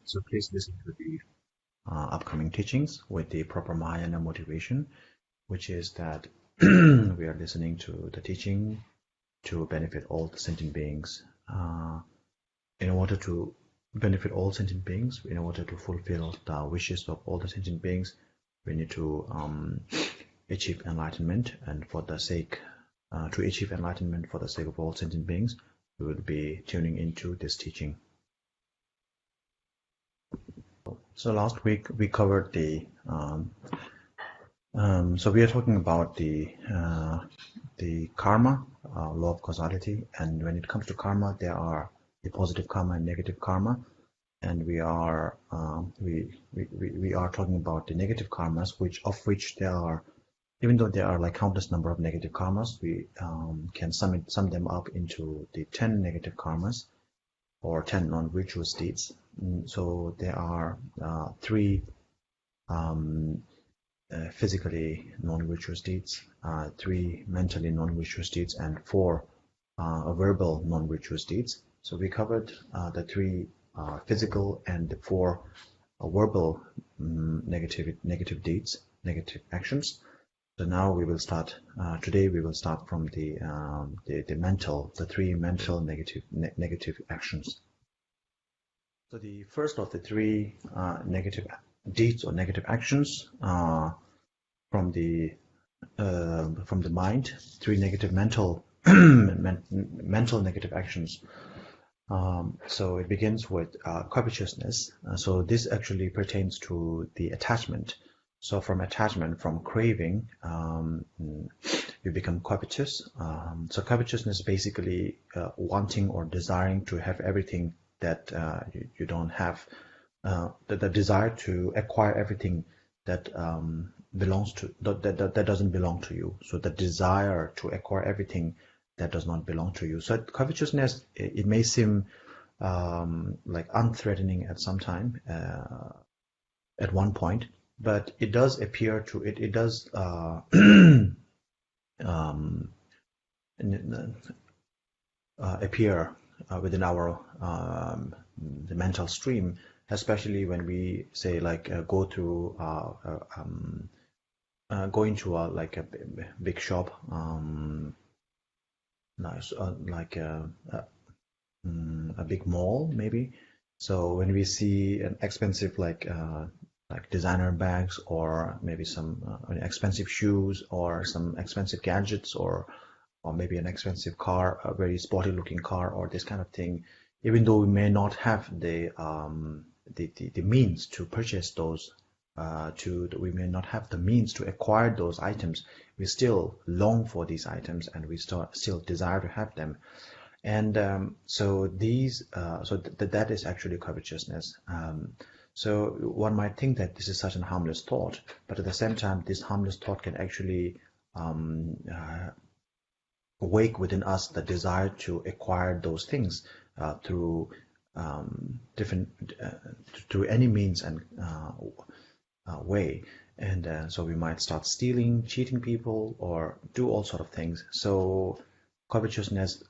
So please listen to the upcoming teachings with the proper mind and motivation, which is that we are listening to the teaching to benefit all the sentient beings. In order to benefit all sentient beings, in order to fulfill the wishes of all the sentient beings, we need to achieve enlightenment. And for the sake to achieve enlightenment for the sake of all sentient beings, we will be tuning into this teaching. So last week we covered the so we are talking about the karma, law of causality, and when it comes to karma, there are the positive karma and negative karma, and we are talking about the negative karmas, of which there are, even though there are like countless number of negative karmas, we can sum them up into the 10 negative karmas or 10 non-virtuous deeds. So there are 3 physically non-virtuous deeds, 3 mentally non-virtuous deeds, and 4 verbal non-virtuous deeds. So we covered the 3 physical and the 4 verbal negative deeds, negative actions. So now we will start. Today we will start from the 3 mental negative actions. So the first of the 3 negative deeds or negative actions from the mind, 3 negative mental mental negative actions. So it begins with covetousness. So this actually pertains to the attachment. So from attachment, from craving, you become covetous. So covetousness is basically wanting or desiring to have everything that you don't have. The desire to acquire everything that belongs to that doesn't belong to you. So the desire to acquire everything that does not belong to you. So covetousness, it may seem like unthreatening at some time, at one point, but it does appear to it does appear within our the mental stream, especially when we say like go through going to a big shop, nice, like a big mall maybe. So when we see an expensive like designer bags, or maybe some expensive shoes, or some expensive gadgets, or maybe an expensive car, a very sporty looking car, or this kind of thing, even though we may not have the means to purchase those, we may not have the means to acquire those items, we still long for these items, and we still desire to have them. And so these that is actually covetousness. So one might think that this is such a harmless thought, but at the same time, this harmless thought can actually wake within us the desire to acquire those things through through any means and way. And so we might start stealing, cheating people, or do all sort of things. So covetousness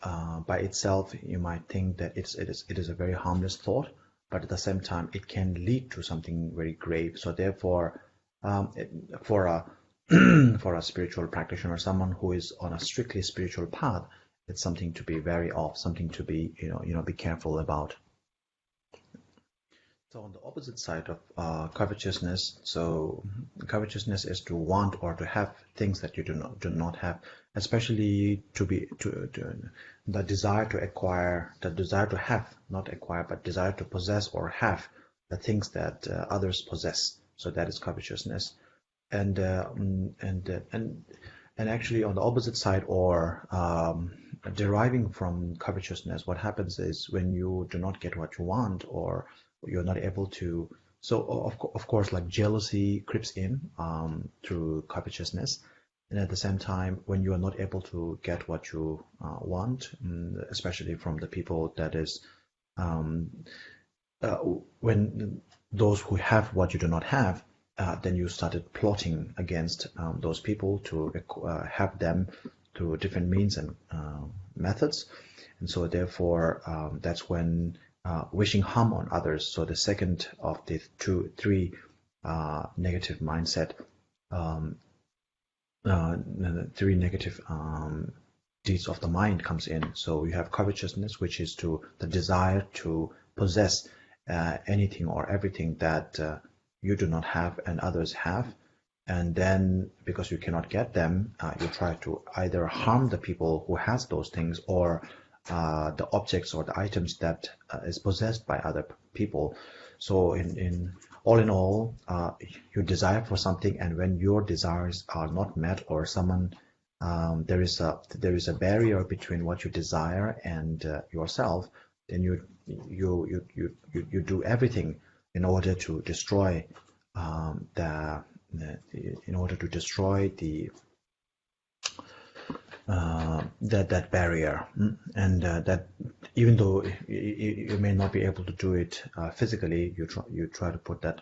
by itself, you might think that it is a very harmless thought, but at the same time, it can lead to something very grave. So therefore, for a spiritual practitioner, someone who is on a strictly spiritual path, it's something to be wary of, something to be be careful about. So on the opposite side of covetousness, so covetousness is to want or to have things that you do not have, especially the desire to acquire, the desire to have, not acquire, but desire to possess or have the things that others possess. So that is covetousness. And actually on the opposite side, or deriving from covetousness, what happens is when you do not get what you want, or you're not able to, so of course like jealousy creeps in through covetousness. And at the same time, when you are not able to get what you want, especially from the people that is when those who have what you do not have, then you started plotting against those people to have them through different means and methods. And so therefore, that's when wishing harm on others. So the second of the three negative mindset, three negative deeds of the mind comes in. So you have covetousness, which is the desire to possess anything or everything that you do not have and others have. And then because you cannot get them, you try to either harm the people who has those things, or the objects or the items that is possessed by other people. So in all, you desire for something, and when your desires are not met, or someone there is a barrier between what you desire and yourself, then you do everything in order to destroy in order to destroy that barrier. And that even though you may not be able to do it physically, you try to put that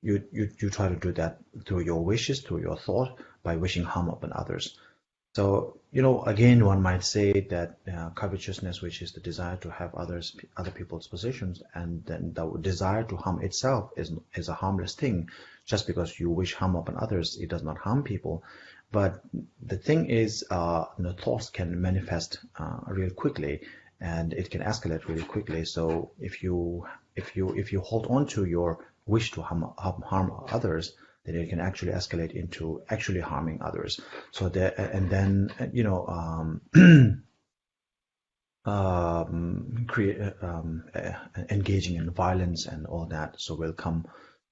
you try to do that through your wishes, through your thought, by wishing harm upon others. So, again, one might say that covetousness, which is the desire to have other people's possessions, and then the desire to harm itself is a harmless thing. Just because you wish harm upon others, it does not harm people. But the thing is, thoughts can manifest real quickly, and it can escalate really quickly. So if you hold on to your wish to harm others, then it can actually escalate into actually harming others. So engaging in violence and all that. So will come.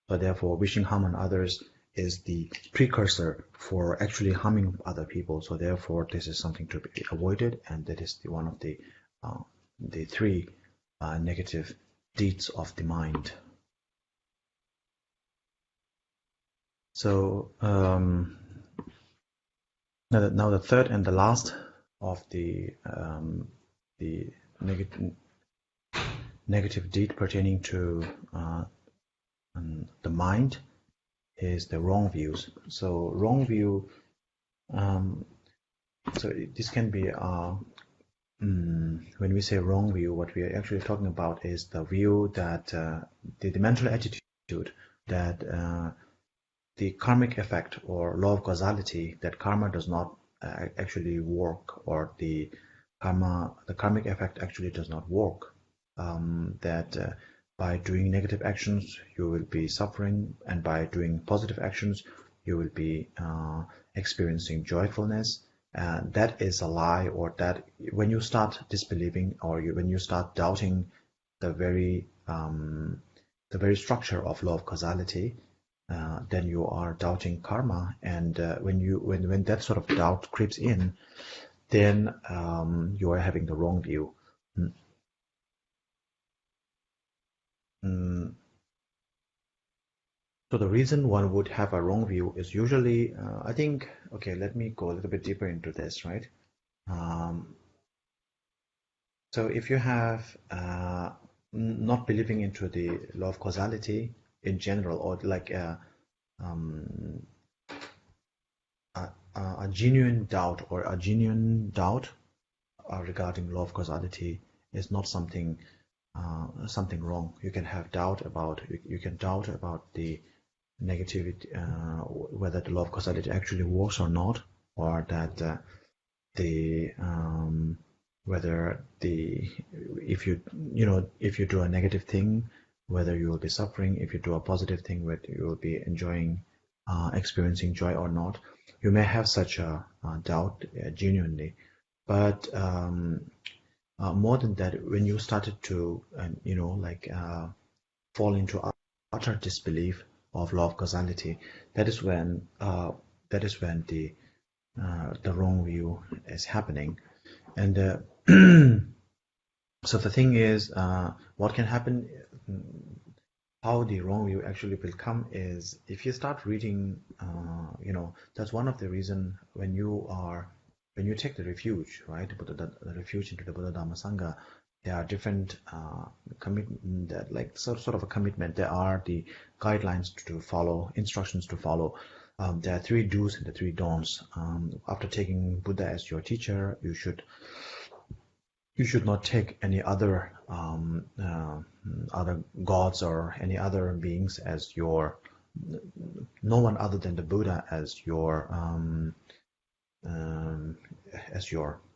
So therefore, wishing harm on others is the precursor for actually harming other people. So therefore, this is something to be avoided, and that is one of the three negative deeds of the mind. So now the third and the last of the negative deed pertaining to the mind is the wrong views. So wrong view. So this can be when we say wrong view, what we are actually talking about is the view that the mental attitude that the karmic effect or law of causality, that karma does not actually work, or the karmic effect actually does not work. That by doing negative actions you will be suffering, and by doing positive actions you will be experiencing joyfulness. And that is a lie, or that when you start disbelieving, or when you start doubting the very structure of law of causality, then you are doubting karma. And when that sort of doubt creeps in, then you are having the wrong view. So the reason one would have a wrong view is usually, I think, okay, let me go a little bit deeper into this, right? So if you have not believing into the law of causality in general, or like a genuine doubt, regarding law of causality is not something wrong. You can have doubt about the negativity, whether the law of causality actually works or not, or that whether if you do a negative thing, whether you will be suffering. If you do a positive thing, whether you will be enjoying, experiencing joy or not. You may have such a doubt genuinely, but more than that, when you started to fall into utter disbelief of law of causality, that is when the wrong view is happening. And so the thing is, what can happen, how the wrong view actually will come is if you start reading, that's one of the reason when you take the refuge, right, the refuge into the Buddha Dharma Sangha, there are different commitment, like sort of a commitment. There are the guidelines to follow, instructions to follow. There are 3 do's and the 3 don'ts. After taking Buddha as your teacher, you should you should not take any other other gods or any other beings as your, no one other than the Buddha as your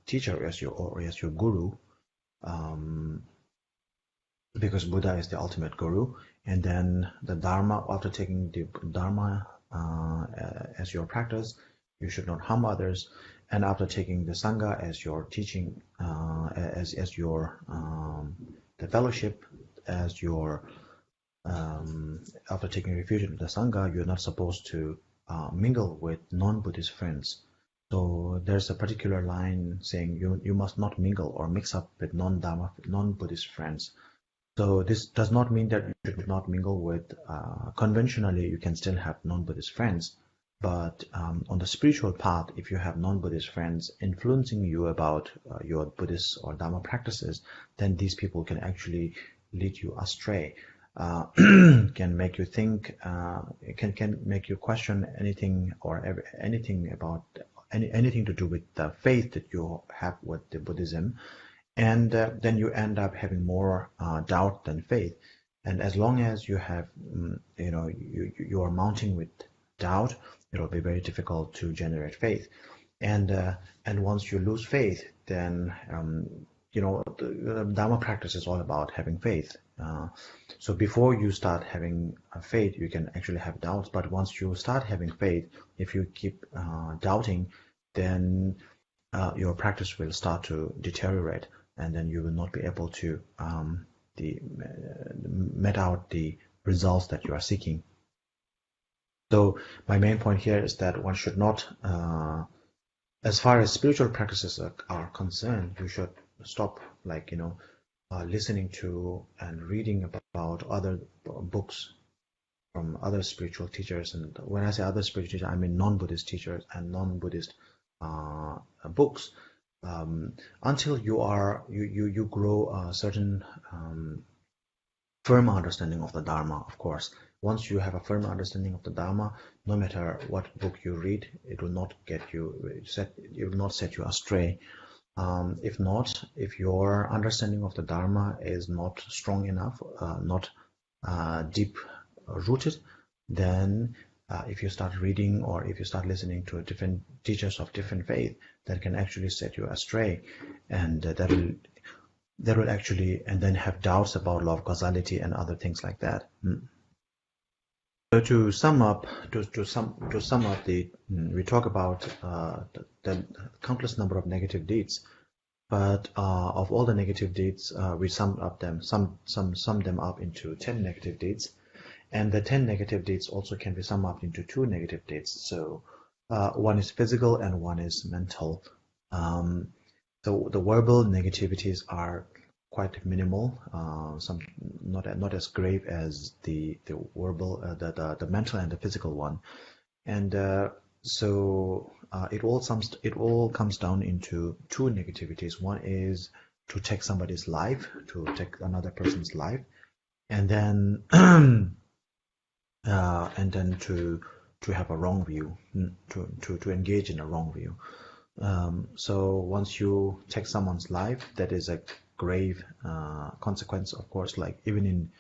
teacher, as your guru, because Buddha is the ultimate guru. And then the Dharma, after taking the Dharma as your practice, you should not harm others. And after taking the Sangha as your teaching, as your the fellowship, as your after taking refuge in the Sangha, you're not supposed to mingle with non-Buddhist friends. So there's a particular line saying you must not mingle or mix up with non-Buddhist friends. So this does not mean that you should not mingle with, conventionally you can still have non-Buddhist friends, but on the spiritual path, if you have non-Buddhist friends influencing you about your Buddhist or Dharma practices, then these people can actually lead you astray, can make you think, can make you question anything or anything about anything to do with the faith that you have with the Buddhism. And then you end up having more doubt than faith. And as long as you have, you are mounting with doubt, it will be very difficult to generate faith. And once you lose faith, then the Dharma practice is all about having faith. So before you start having faith, you can actually have doubts. But once you start having faith, if you keep doubting, then your practice will start to deteriorate, and then you will not be able to met out the results that you are seeking. So my main point here is that one should not, as far as spiritual practices are concerned, you should stop listening to and reading about other books from other spiritual teachers. And when I say other spiritual teachers, I mean non-Buddhist teachers and non-Buddhist books, until you grow a certain firm understanding of the Dharma. Of course, once you have a firm understanding of the Dharma, no matter what book you read, it will not set you astray. If your understanding of the Dharma is not strong enough, not deep rooted, then if you start reading or if you start listening to different teachers of different faith, that can actually set you astray, and that will actually, and then have doubts about law of causality and other things like that. So to sum up, we talk about the countless number of negative deeds, but of all the negative deeds, we sum them up into 10 negative deeds. And the 10 negative deeds also can be summed up into 2 negative deeds. So one is physical and one is mental. So the verbal negativities are quite minimal, some not as grave as the verbal, the mental and the physical one. And so it all comes down into 2 negativities. One is to take somebody's life, to take another person's life, and then to have a wrong view, to engage in a wrong view. So once you take someone's life, that is a grave consequence, of course. Like even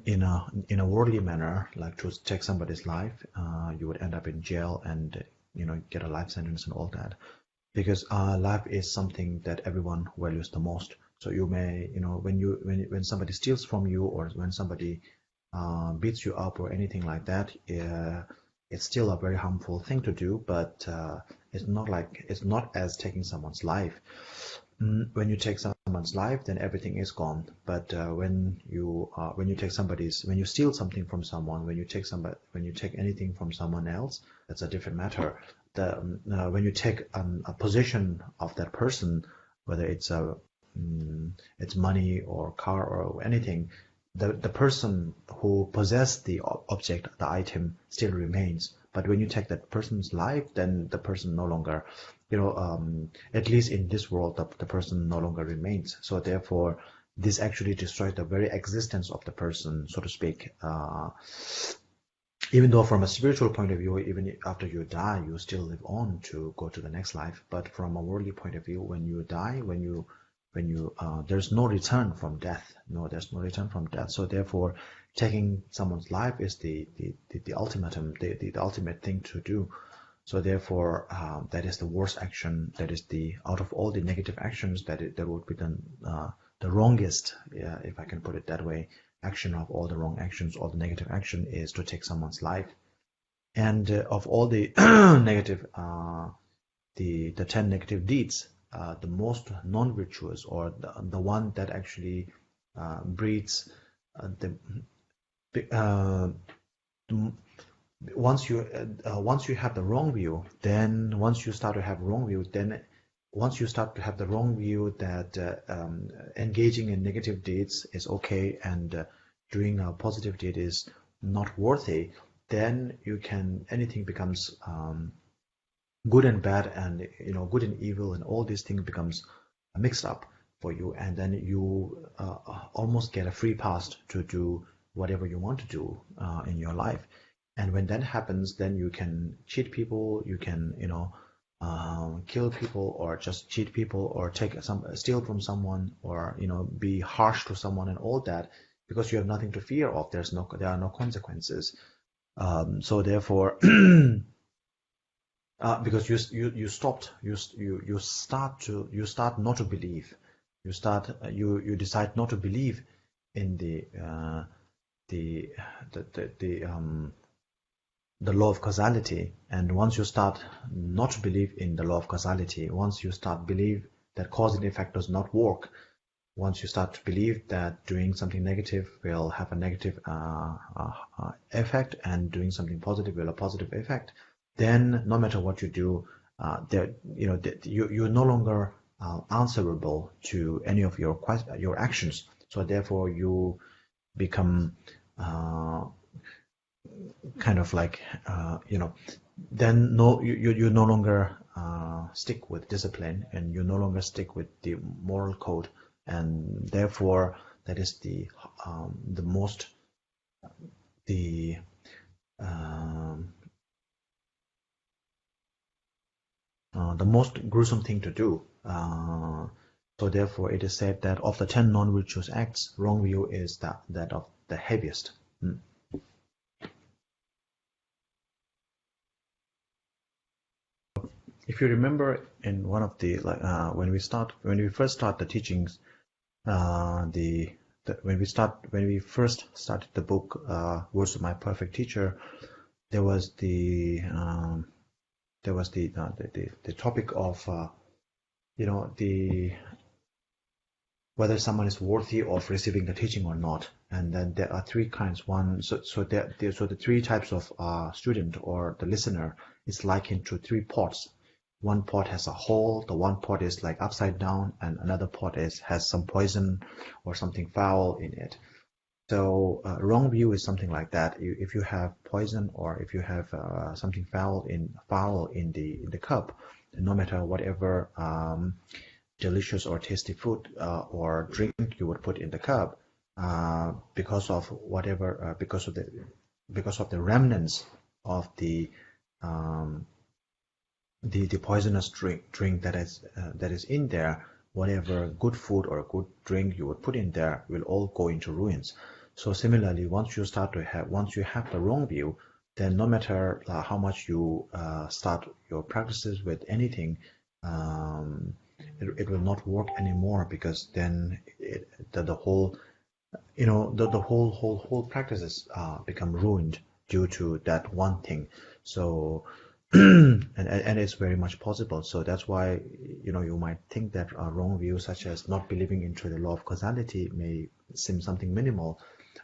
in a worldly manner, like to take somebody's life, you would end up in jail and get a life sentence and all that, because life is something that everyone values the most. So you may, when somebody steals from you, or when somebody beats you up or anything like that, it's still a very harmful thing to do, but it's not as taking someone's life. When you take someone's life, then everything is gone. But when you steal something from someone, when you take anything from someone else, that's a different matter. When you take a possession of that person, whether it's money or car or anything, the person who possessed the object, the item, still remains. But when you take that person's life, then the person no longer, at least in this world, the person no longer remains. So therefore, this actually destroys the very existence of the person, so to speak. even though from a spiritual point of view, even after you die, you still live on to go to the next life. But from a worldly point of view, when you die, there's no return from death. No, there's no return from death. So therefore, taking someone's life is the ultimatum, the ultimate thing to do. So therefore, that is the worst action. That is the out of all the negative actions that would be done, the wrongest, if I can put it that way, action of all the wrong actions, all the negative action is to take someone's life. And of all the negative, the 10 negative deeds, the most non-virtuous, or the one that actually breeds once you have the wrong view, then once you start to have wrong view, that engaging in negative deeds is okay and doing a positive deed is not worthy, then anything becomes good and bad, and good and evil, and all these things becomes mixed up for you, and then you almost get a free pass to do whatever you want to do in your life. And when that happens, then you can cheat people, you can kill people, or just cheat people, or steal from someone, or be harsh to someone, and all that, because you have nothing to fear of. There are no consequences. So therefore, because you start not to believe. You decide not to believe in the law of causality. And once you start not to believe in the law of causality, once you start believe that cause and effect does not work, once you start to believe that doing something negative will have a negative effect, and doing something positive will have a positive effect, then no matter what you do, you're no longer answerable to any of your actions. So therefore, you become kind of like then you no longer stick with discipline, and you no longer stick with the moral code, and therefore that is the most gruesome thing to do. So therefore it is said that of the 10 non-virtuous acts, wrong view is that of the heaviest. If you remember, in one of the when we first start the teachings, when we first started the book, Words of My Perfect Teacher, there was the topic of whether someone is worthy of receiving the teaching or not. And then there are three kinds. The three types of student, or the listener, is likened to three pots. One pot has a hole, the one pot is like upside down, and another pot has some poison or something foul in it. So wrong view is something like that. If you have poison, or if you have something foul in the cup, no matter whatever delicious or tasty food or drink you would put in the cup, because of the remnants of the poisonous drink that is in there, whatever good food or good drink you would put in there will all go into ruins. So similarly, once you have the wrong view, then no matter how much you start your practices with anything, it will not work anymore, because then the whole practices become ruined due to that one thing. So and it's very much possible. So that's why you might think that a wrong view, such as not believing into the law of causality, may seem something minimal,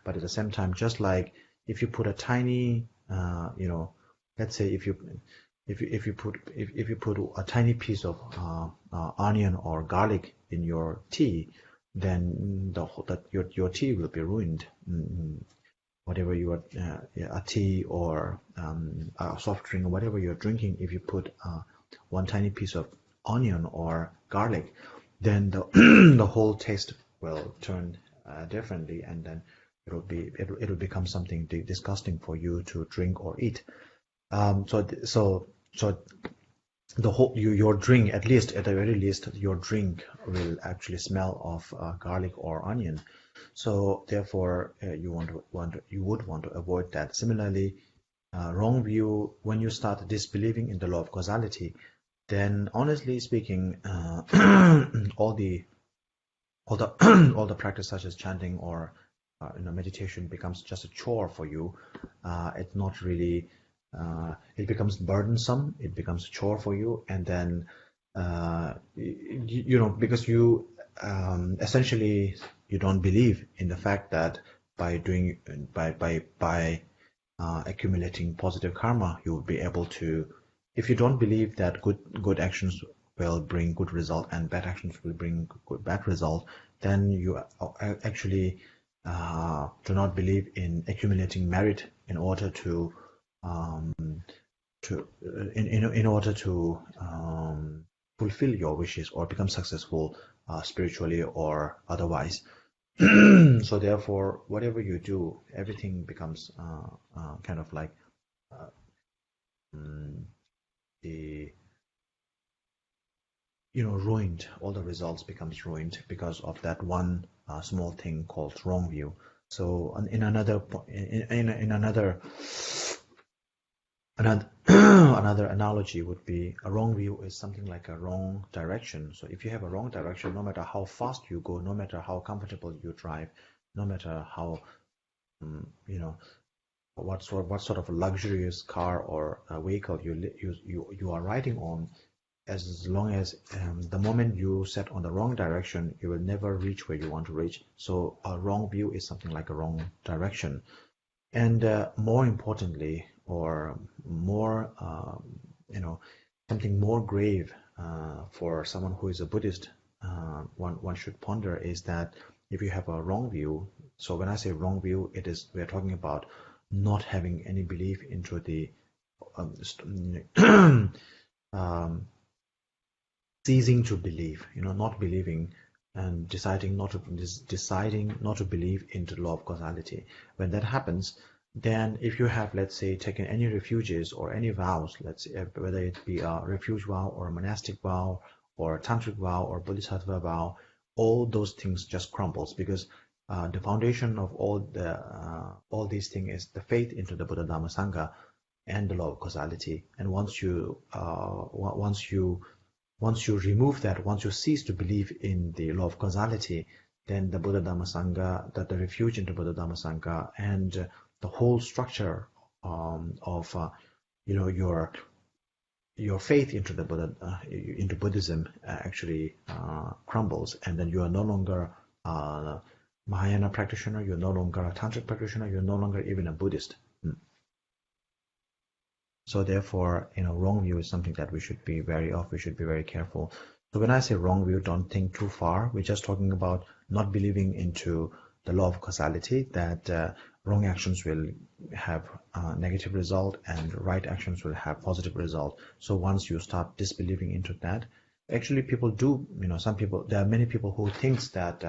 but at the same time, just like if you put a tiny let's say if you put a tiny piece of onion or garlic in your tea, then your tea will be ruined. Whatever you are, a tea or a soft drink, or whatever you're drinking, if you put one tiny piece of onion or garlic, then the the whole taste will turn differently, and then it'll become something disgusting for you to drink or eat. So the whole your drink, at least at the very least, your drink will actually smell of garlic or onion. So therefore, you would want to avoid that. Similarly, wrong view, when you start disbelieving in the law of causality, then honestly speaking, all the all the practice such as chanting or meditation becomes just a chore for you. It's not really. It becomes burdensome. It becomes a chore for you, and then because you essentially you don't believe in the fact that by doing by accumulating positive karma, you will be able to. If you don't believe that good actions will bring good result and bad actions will bring bad result, then you actually do not believe in accumulating merit in order to in order to fulfill your wishes or become successful spiritually or otherwise. So therefore, whatever you do, everything becomes kind of like the ruined. All the results becomes ruined because of that one small thing called wrong view. So in another another analogy would be a wrong view is something like a wrong direction. So if you have a wrong direction, no matter how fast you go, no matter how comfortable you drive, no matter how what sort of a luxurious car or a vehicle you are riding on, as long as the moment you set on the wrong direction, you will never reach where you want to reach. So a wrong view is something like a wrong direction. And more importantly, or more, something more grave for someone who is a Buddhist, one should ponder is that if you have a wrong view, so when I say wrong view, we are talking about not having any belief into the ceasing to believe, not believing and deciding not to believe into the law of causality. When that happens, then if you have, let's say, taken any refuges or any vows, let's say, whether it be a refuge vow or a monastic vow or a tantric vow or bodhisattva vow, all those things just crumbles because the foundation of all these things is the faith into the Buddha, Dharma, Sangha and the law of causality. And once you remove that, once you cease to believe in the law of causality, then the Buddha, Dharma, Sangha, the refuge into Buddha, Dharma, Sangha, and the whole structure of your faith into the Buddha, into Buddhism, actually crumbles, and then you are no longer a Mahayana practitioner, you're no longer a tantric practitioner, you're no longer even a Buddhist. So therefore, wrong view is something that we should be wary of. We should be very careful. So when I say wrong view, don't think too far. We're just talking about not believing into the law of causality, that wrong actions will have a negative result and right actions will have positive result. So once you start disbelieving into that, actually people do, there are many people who thinks that,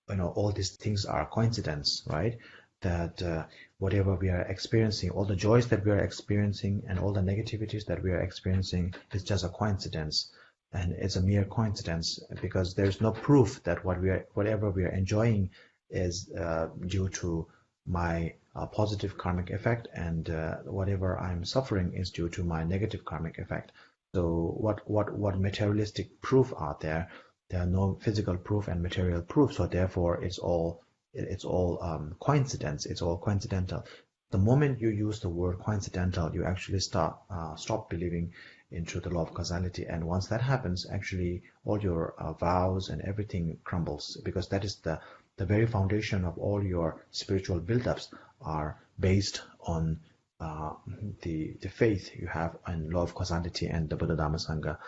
all these things are coincidence, right? That whatever we are experiencing, all the joys that we are experiencing and all the negativities that we are experiencing is just a coincidence, and it's a mere coincidence because there's no proof that whatever we are enjoying is due to my positive karmic effect, and whatever I'm suffering is due to my negative karmic effect. So what materialistic proof are there? There are no physical proof and material proof, so therefore it's all coincidence. It's all coincidental. The moment you use the word coincidental, you actually stop believing into the law of causality. And once that happens, actually all your vows and everything crumbles, because that is the very foundation of all your spiritual build-ups are based on the faith you have in law of causality and the Buddha, Dharma, Sangha.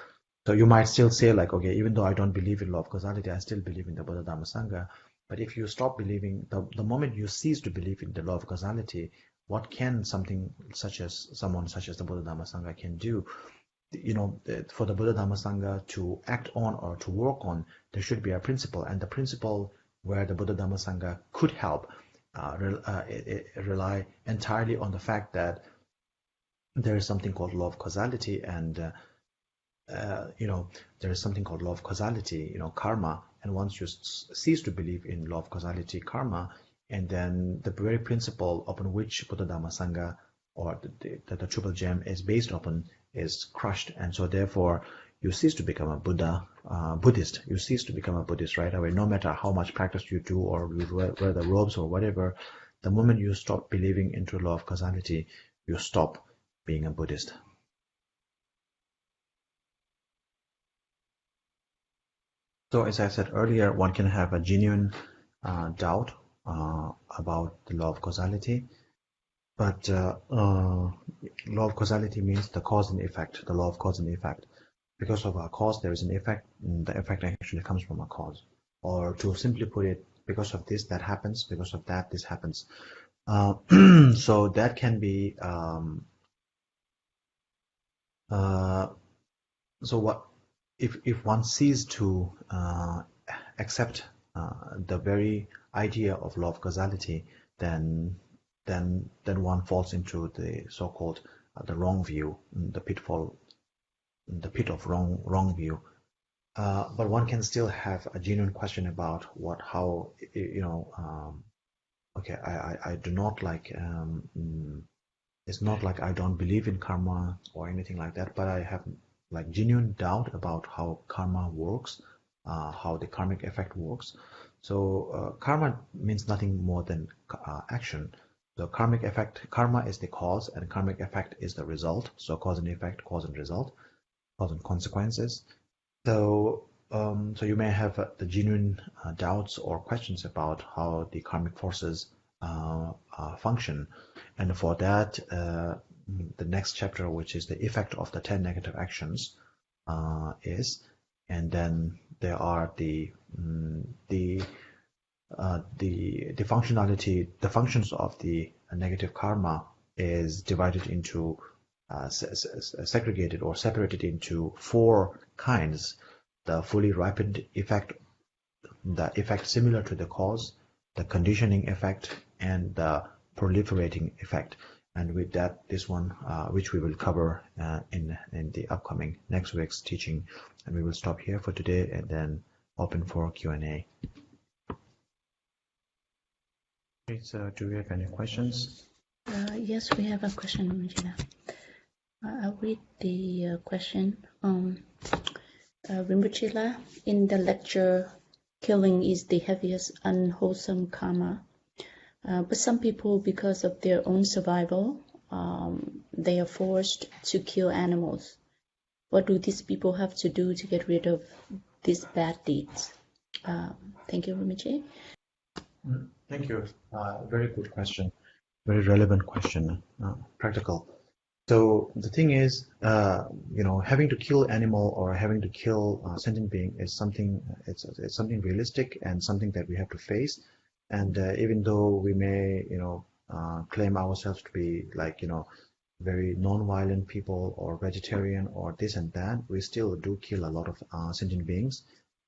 So you might still say like, okay, even though I don't believe in law of causality, I still believe in the Buddha, Dharma, Sangha. But if you stop believing, the moment you cease to believe in the law of causality, what can someone such as the Buddha, Dharma, Sangha can do? For the Buddha, Dharma, Sangha to act on or to work on, there should be a principle, and the principle where the Buddha, Dharma, Sangha could help rely entirely on the fact that there is something called law of causality, and there is something called law of causality, karma. And once you cease to believe in law of causality, karma, and then the very principle upon which Buddha Dhamma Sangha, or the triple gem, is based upon, is crushed, and so therefore you cease to become a Buddhist. You cease to become a Buddhist right away, no matter how much practice you do or you wear the robes or whatever. The moment you stop believing into law of causality, you stop being a Buddhist. So as I said earlier, one can have a genuine doubt about the law of causality, but law of causality means the cause and effect, the law of cause and effect. Because of a cause, there is an effect, and the effect actually comes from a cause. Or to simply put it, because of this, that happens, because of that, this happens. So that can be, so what, if one ceases to accept the very idea of law of causality, then one falls into the so-called the wrong view, the pitfall, the pit of wrong view. But one can still have a genuine question about how okay, I do not like it's not like I don't believe in karma or anything like that, but I have like genuine doubt about how karma works, how the karmic effect works. So karma means nothing more than action. The karmic effect, karma is the cause, and karmic effect is the result. So cause and effect, cause and result, cause and consequences. So so you may have the genuine doubts or questions about how the karmic forces function, and for that, the next chapter, which is the effect of the 10 negative actions, is, and then there are the functionality, the functions of the negative karma is divided into segregated or separated into 4 kinds: the fully ripened effect, the effect similar to the cause, the conditioning effect, and the proliferating effect. And with that, this one, which we will cover in the upcoming next week's teaching, and we will stop here for today and then open for Q&A. Okay, so do we have any questions? Yes, we have a question, Rinpoche. I'll read the question. Rinpoche, in the lecture, killing is the heaviest unwholesome karma. But some people, because of their own survival, they are forced to kill animals. What do these people have to do to get rid of these bad deeds? Thank you, Rinpoche. Thank you. Very good question. Very relevant question. Practical. So the thing is, having to kill animal or having to kill sentient being is something. It's something realistic and something that we have to face. And even though we may, claim ourselves to be like, very non-violent people or vegetarian or this and that, we still do kill a lot of sentient beings.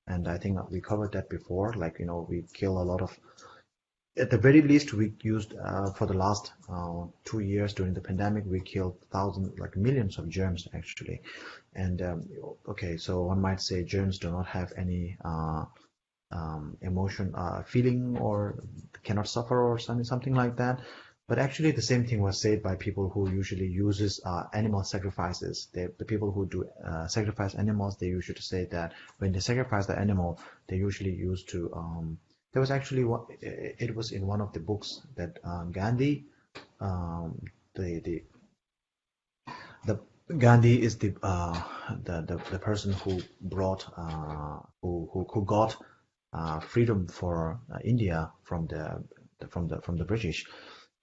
And I think we covered that before. Like, we kill a lot of. At the very least, we used for the last 2 years during the pandemic, we killed thousands, like millions of germs actually. And okay, so one might say germs do not have any emotion, feeling, or cannot suffer or something like that. But actually, the same thing was said by people who usually uses animal sacrifices. The people who do sacrifice animals, they usually say that when they sacrifice the animal, they usually used to. There was actually it was in one of the books that Gandhi, the Gandhi is the person who brought who got freedom for India from the British.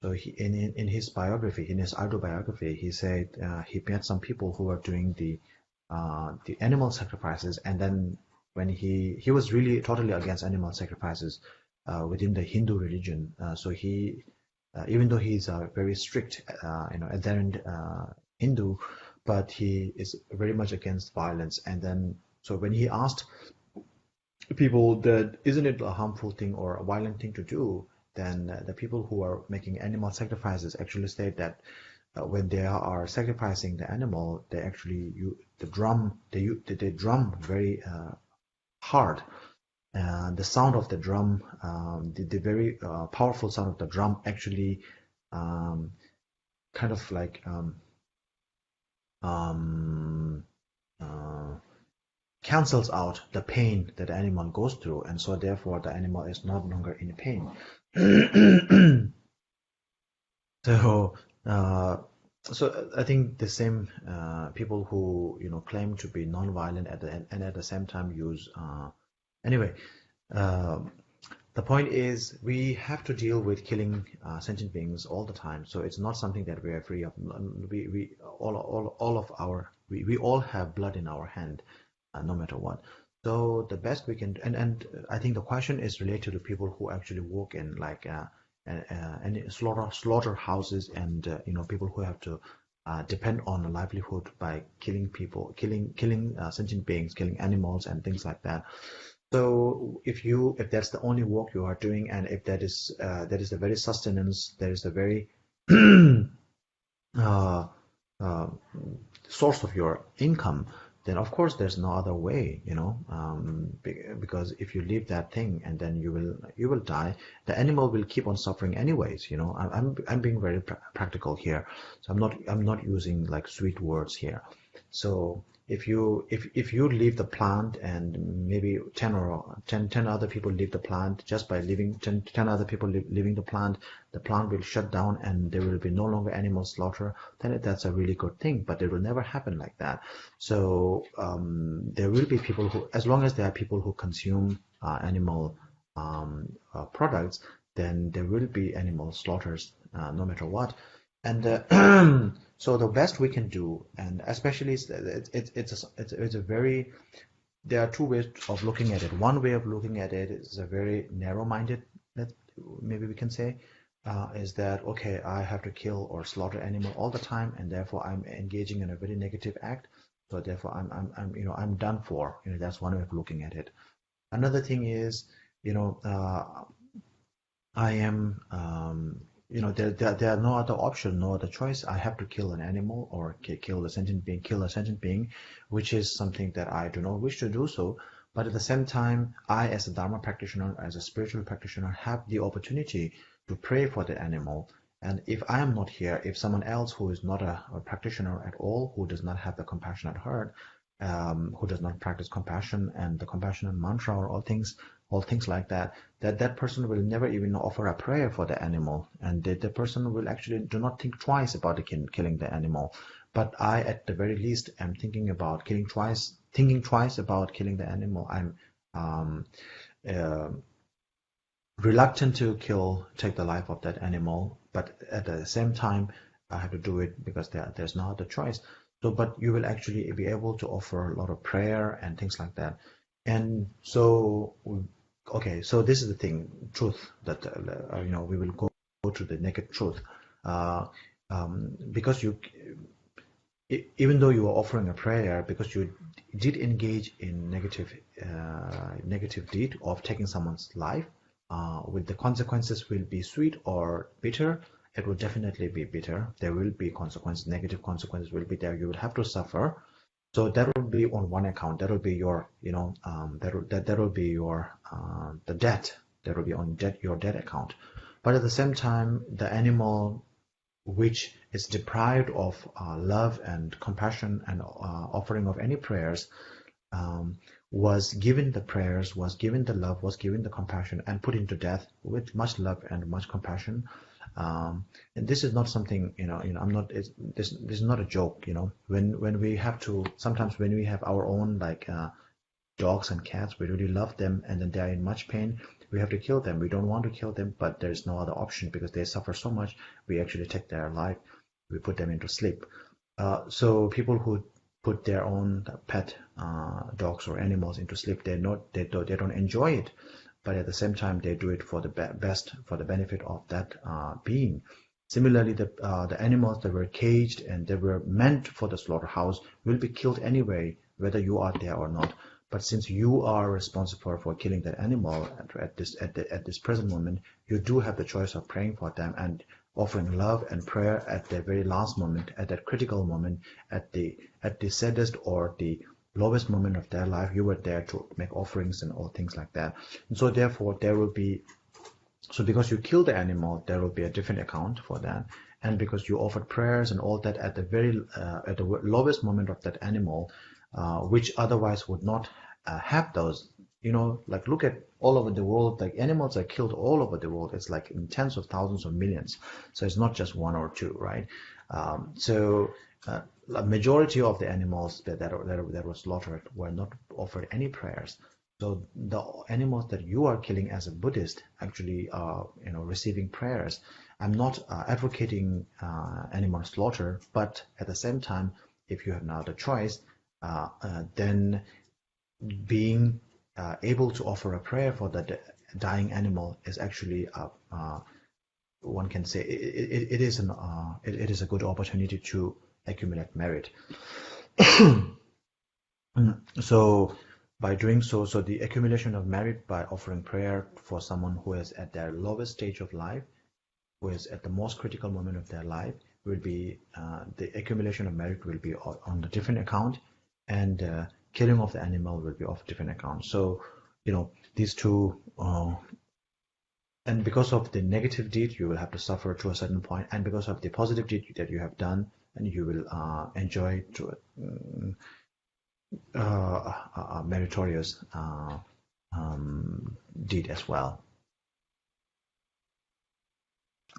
So in his biography, in his autobiography, he said he met some people who were doing the animal sacrifices, and then when he was really totally against animal sacrifices within the Hindu religion. So he, even though he's a very strict, adherent Hindu, but he is very much against violence. And then, so when he asked people that isn't it a harmful thing or a violent thing to do, then the people who are making animal sacrifices actually state that when they are sacrificing the animal, they actually they drum very hard. The sound of the drum, the very powerful sound of the drum actually kind of like cancels out the pain that the animal goes through, and so therefore the animal is no longer in pain. So I think the same people who claim to be non-violent and at the same time use anyway. The point is we have to deal with killing sentient beings all the time. So it's not something that we are free of. We all have blood in our hand, no matter what. So the best we can, and I think the question is related to people who actually work in like any slaughterhouses, and people who have to depend on a livelihood by killing people, killing sentient beings, killing animals and things like that. So if that's the only work you are doing, and if that is the very sustenance, that is the very source of your income, then of course there's no other way, because if you leave that thing and then you will die, the animal will keep on suffering anyways. I'm being very practical here, so I'm not using like sweet words here. So if you leave the plant, and maybe 10 other people leave the plant, just by leaving 10 other people leaving the plant will shut down and there will be no longer animal slaughter, then that's a really good thing. But it will never happen like that. So there will be people who, as long as there are people who consume animal products, then there will be animal slaughters no matter what. And so the best we can do, and especially it's a very, there are two ways of looking at it. One way of looking at it is a very narrow-minded, maybe we can say, is that okay, I have to kill or slaughter animal all the time, and therefore I'm engaging in a very negative act. So therefore I'm done for. That's one way of looking at it. Another thing is, I am there are no other option, no other choice. I have to kill an animal or kill a sentient being, which is something that I do not wish to do so. But at the same time, I, as a Dharma practitioner, as a spiritual practitioner, have the opportunity to pray for the animal. And if I am not here, if someone else who is not a practitioner at all, who does not have the compassionate heart, who does not practice compassion and the compassionate mantra or all things like that, that person will never even offer a prayer for the animal, and the person will actually do not think twice about killing the animal. But I, at the very least, am thinking twice about killing the animal. I'm reluctant to take the life of that animal, but at the same time I have to do it because there's no other choice. So, but you will actually be able to offer a lot of prayer and things like that. And so, okay, so this is the thing, truth, that we will go to the naked truth, because even though you are offering a prayer, because you did engage in negative deed of taking someone's life, with the consequences will be sweet or bitter. It will definitely be bitter. There will be consequences, negative consequences will be there. You will have to suffer. So that will be on one account. That will be your, that will be your the debt. That will be on your debt account. But at the same time, the animal which is deprived of love and compassion and offering of any prayers, was given the prayers, was given the love, was given the compassion, and put into death with much love and much compassion. And this is not something, I'm not. This is not a joke. When we have to, sometimes when we have our own dogs and cats, we really love them, and then they are in much pain. We have to kill them. We don't want to kill them, but there is no other option because they suffer so much. We actually take their life. We put them into sleep. So people who put their own pet dogs or animals into sleep, they don't enjoy it, but at the same time they do it for the best, for the benefit of that being. Similarly, the animals that were caged and they were meant for the slaughterhouse will be killed anyway, whether you are there or not. But since you are responsible for killing that animal at this present moment, you do have the choice of praying for them and offering love and prayer at the very last moment, at that critical moment, at the saddest or the lowest moment of their life. You were there to make offerings and all things like that. And so therefore there will be, so because you killed the animal, there will be a different account for that. And because you offered prayers and all that at the very at the lowest moment of that animal, which otherwise would not have those, like look at all over the world, like animals are killed all over the world. It's like in tens of thousands of millions. So it's not just one or two, right? So a majority of the animals that were slaughtered were not offered any prayers. So the animals that you are killing as a Buddhist actually are, receiving prayers. I'm not advocating animal slaughter, but at the same time, if you have now the choice, then being able to offer a prayer for the dying animal is actually one can say it is a good opportunity to accumulate merit. So by doing so, the accumulation of merit by offering prayer for someone who is at their lowest stage of life, who is at the most critical moment of their life, will be the accumulation of merit will be on a different account, and killing of the animal will be off a different account. So, these two, and because of the negative deed, you will have to suffer to a certain point, and because of the positive deed that you have done, and you will enjoy to a meritorious deed as well.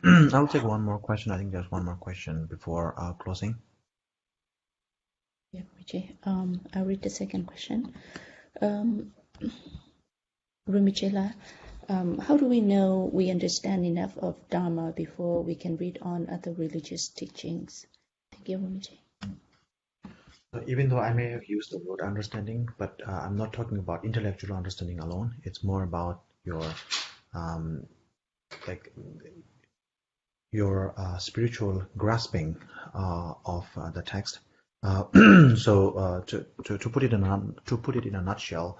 I'll take one more question. I think there's one more question before closing. Yeah, Rinpoche. I'll read the second question. Rinpoche, how do we know we understand enough of Dharma before we can read on other religious teachings? Thank you, Rinpoche. Even though I may have used the word understanding, but I'm not talking about intellectual understanding alone. It's more about your spiritual grasping of the text. So to put it in a nutshell,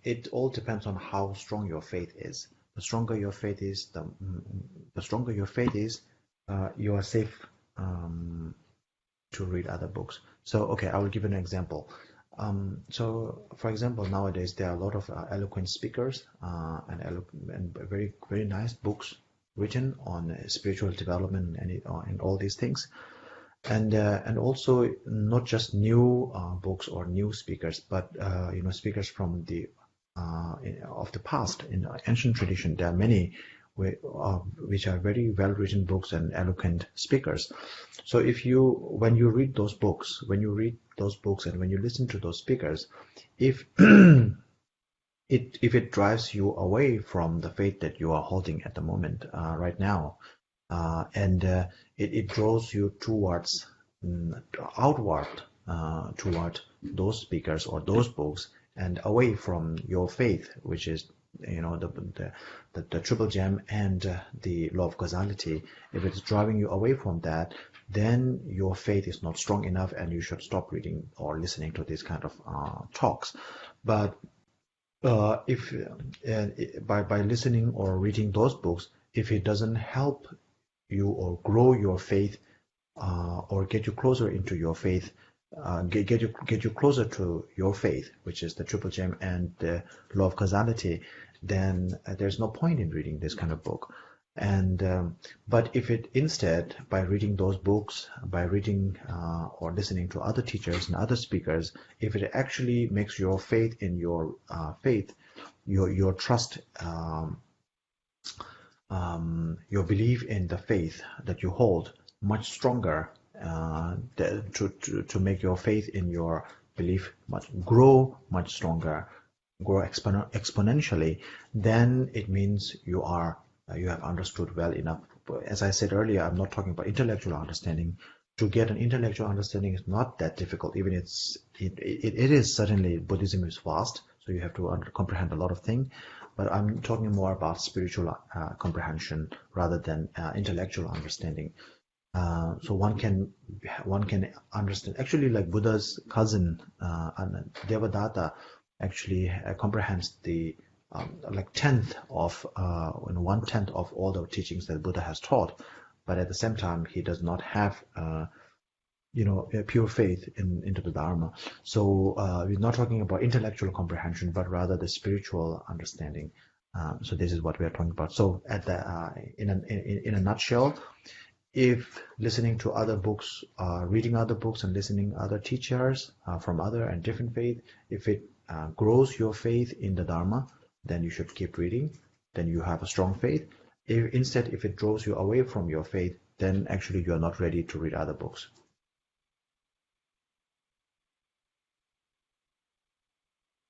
it all depends on how strong your faith is. The stronger your faith is, you are safe to read other books. So, okay, I will give you an example. So, for example, nowadays there are a lot of eloquent speakers and very, very nice books written on spiritual development and all these things. And also not just new books or new speakers, but speakers from of the past in ancient tradition. There are many which are very well-written books and eloquent speakers. So when you read those books and when you listen to those speakers, if it drives you away from the faith that you are holding at the moment right now, and it draws you towards outward toward those speakers or those books and away from your faith, which is the triple gem and the law of causality. If it's driving you away from that, then your faith is not strong enough and you should stop reading or listening to these kind of talks. But if by listening or reading those books, if it doesn't help you or grow your faith or get you closer into your faith, get you closer to your faith, which is the triple gem and the law of causality, then there's no point in reading this kind of book. And but if it instead, by reading those books, by reading or listening to other teachers and other speakers, if it actually makes your faith in your your trust, your belief in the faith that you hold much stronger, to make your faith in your belief grow much stronger, grow exponentially, then it means you have understood well enough. As I said earlier, I'm not talking about intellectual understanding. To get an intellectual understanding is not that difficult. Even it is certainly, Buddhism is vast, so you have to comprehend a lot of things. But I'm talking more about spiritual comprehension rather than intellectual understanding. So one can understand. Actually, like Buddha's cousin Devadatta actually comprehends the like 1/10 of 1/10 of all the teachings that Buddha has taught, but at the same time he does not have a pure faith into the Dharma. So we're not talking about intellectual comprehension, but rather the spiritual understanding. So this is what we are talking about. So at the in a nutshell, if listening to other books, reading other books and listening other teachers from other and different faith, if it grows your faith in the Dharma, then you should keep reading. Then you have a strong faith. If it draws you away from your faith, then actually you are not ready to read other books.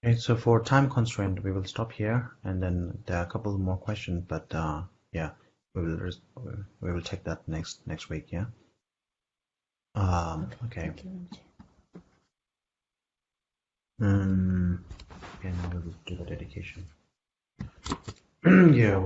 Okay, so for time constraint, we will stop here, and then there are a couple more questions, but yeah, we will take that next week. Yeah. Okay. Thank you. And we will do the dedication. Yeah,